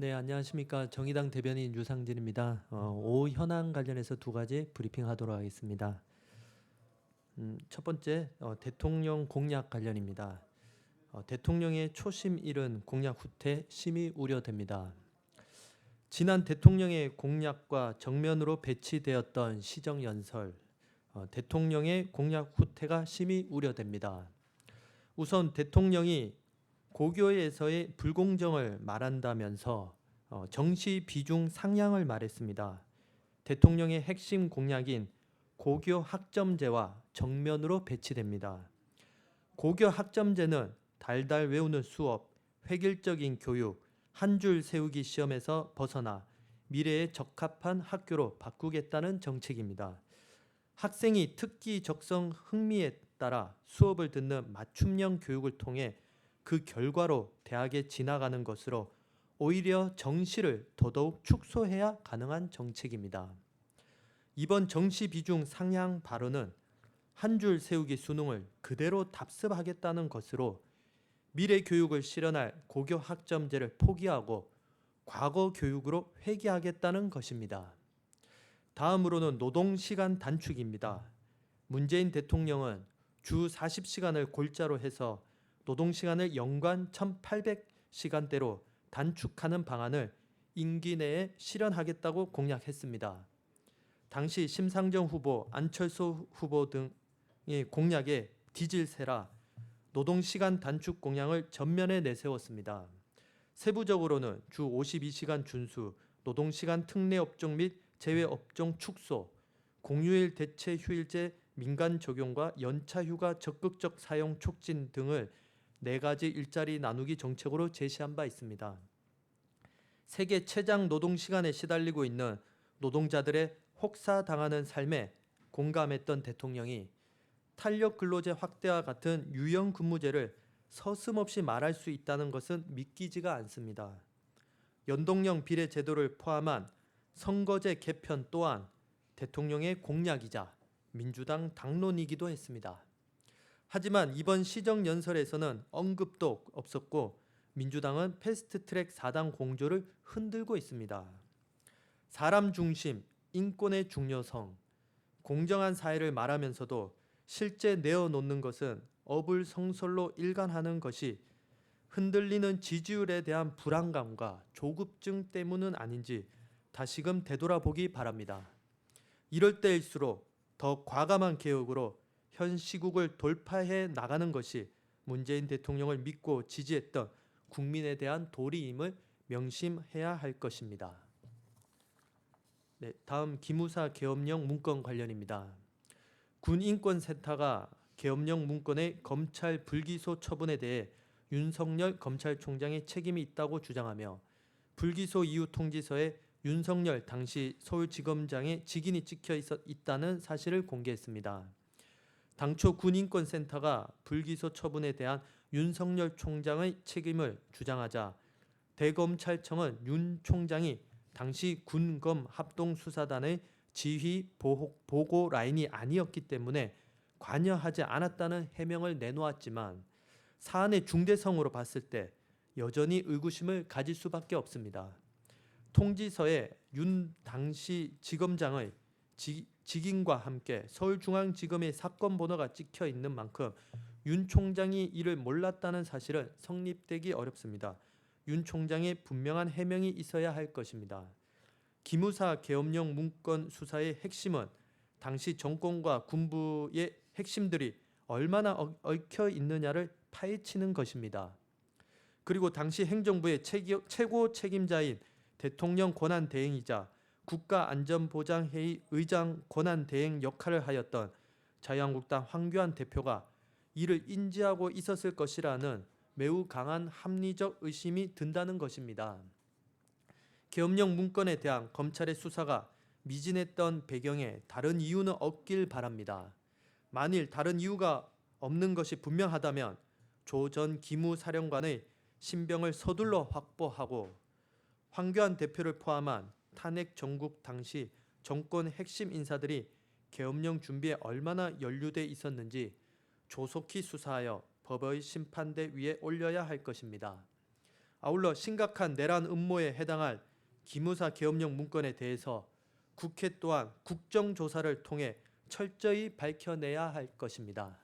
네, 안녕하십니까. 정의당 대변인 유상진입니다. 오 현안 관련해서 두 가지 브리핑하도록 하겠습니다. 첫 번째, 대통령 공약 관련입니다. 대통령의 초심 잃은 공약 후퇴 심히 우려됩니다. 지난 대통령의 공약과 정면으로 배치되었던 시정연설, 대통령의 공약 후퇴가 심히 우려됩니다. 우선 대통령이 고교에서의 불공정을 말한다면서 정시 비중 상향을 말했습니다. 대통령의 핵심 공약인 고교 학점제와 정면으로 배치됩니다. 고교 학점제는 달달 외우는 수업, 획일적인 교육, 한 줄 세우기 시험에서 벗어나 미래에 적합한 학교로 바꾸겠다는 정책입니다. 학생이 특기 적성 흥미에 따라 수업을 듣는 맞춤형 교육을 통해 그 결과로 대학에 진학하는 것으로 오히려 정시를 더더욱 축소해야 가능한 정책입니다. 이번 정시 비중 상향 발언은 한 줄 세우기 수능을 그대로 답습하겠다는 것으로 미래 교육을 실현할 고교 학점제를 포기하고 과거 교육으로 회귀하겠다는 것입니다. 다음으로는 노동시간 단축입니다. 문재인 대통령은 주 40시간을 골자로 해서 노동시간을 연간 1800시간대로 단축하는 방안을 임기 내에 실현하겠다고 공약했습니다. 당시 심상정 후보, 안철수 후보 등의 공약에 뒤질 세라 노동시간 단축 공약을 전면에 내세웠습니다. 세부적으로는 주 52시간 준수, 노동시간 특례 업종 및 제외 업종 축소, 공휴일 대체 휴일제 민간 적용과 연차 휴가 적극적 사용 촉진 등을 4가지 일자리 나누기 정책으로 제시한 바 있습니다. 세계 최장 노동시간에 시달리고 있는 노동자들의 혹사당하는 삶에 공감했던 대통령이 탄력 근로제 확대와 같은 유연 근무제를 서슴없이 말할 수 있다는 것은 믿기지가 않습니다. 연동형 비례 제도를 포함한 선거제 개편 또한 대통령의 공약이자 민주당 당론이기도 했습니다. 하지만 이번 시정연설에서는 언급도 없었고 민주당은 패스트트랙 4당 공조를 흔들고 있습니다. 사람 중심, 인권의 중요성, 공정한 사회를 말하면서도 실제 내어놓는 것은 어불성설로 일관하는 것이 흔들리는 지지율에 대한 불안감과 조급증 때문은 아닌지 다시금 되돌아보기 바랍니다. 이럴 때일수록 더 과감한 개혁으로 현 시국을 돌파해 나가는 것이 문재인 대통령을 믿고 지지했던 국민에 대한 도리임을 명심해야 할 것입니다. 네, 다음 기무사 계엄령 문건 관련입니다. 군인권센터가 계엄령 문건의 검찰 불기소 처분에 대해 윤석열 검찰총장의 책임이 있다고 주장하며 불기소 이후 통지서에 윤석열 당시 서울지검장의 직인이 찍혀 있다는 사실을 공개했습니다. 당초 군인권센터가 불기소 처분에 대한 윤석열 총장의 책임을 주장하자 대검찰청은 윤 총장이 당시 군검 합동수사단의 지휘 보고 라인이 아니었기 때문에 관여하지 않았다는 해명을 내놓았지만 사안의 중대성으로 봤을 때 여전히 의구심을 가질 수밖에 없습니다. 통지서에 윤 당시 지검장의 직인과 함께 서울중앙지검의 사건 번호가 찍혀 있는 만큼 윤 총장이 이를 몰랐다는 사실은 성립되기 어렵습니다. 윤 총장의 분명한 해명이 있어야 할 것입니다. 기무사 계엄령 문건 수사의 핵심은 당시 정권과 군부의 핵심들이 얼마나 얽혀 있느냐를 파헤치는 것입니다. 그리고 당시 행정부의 최고 책임자인 대통령 권한대행이자 국가안전보장회의 의장 권한대행 역할을 하였던 자유한국당 황교안 대표가 이를 인지하고 있었을 것이라는 매우 강한 합리적 의심이 든다는 것입니다. 계엄령 문건에 대한 검찰의 수사가 미진했던 배경에 다른 이유는 없길 바랍니다. 만일 다른 이유가 없는 것이 분명하다면 조 전 기무사령관의 신병을 서둘러 확보하고 황교안 대표를 포함한 탄핵 정국 당시 정권 핵심 인사들이 계엄령 준비에 얼마나 연루돼 있었는지 조속히 수사하여 법의 심판대 위에 올려야 할 것입니다. 아울러 심각한 내란 음모에 해당할 기무사 계엄령 문건에 대해서 국회 또한 국정조사를 통해 철저히 밝혀내야 할 것입니다.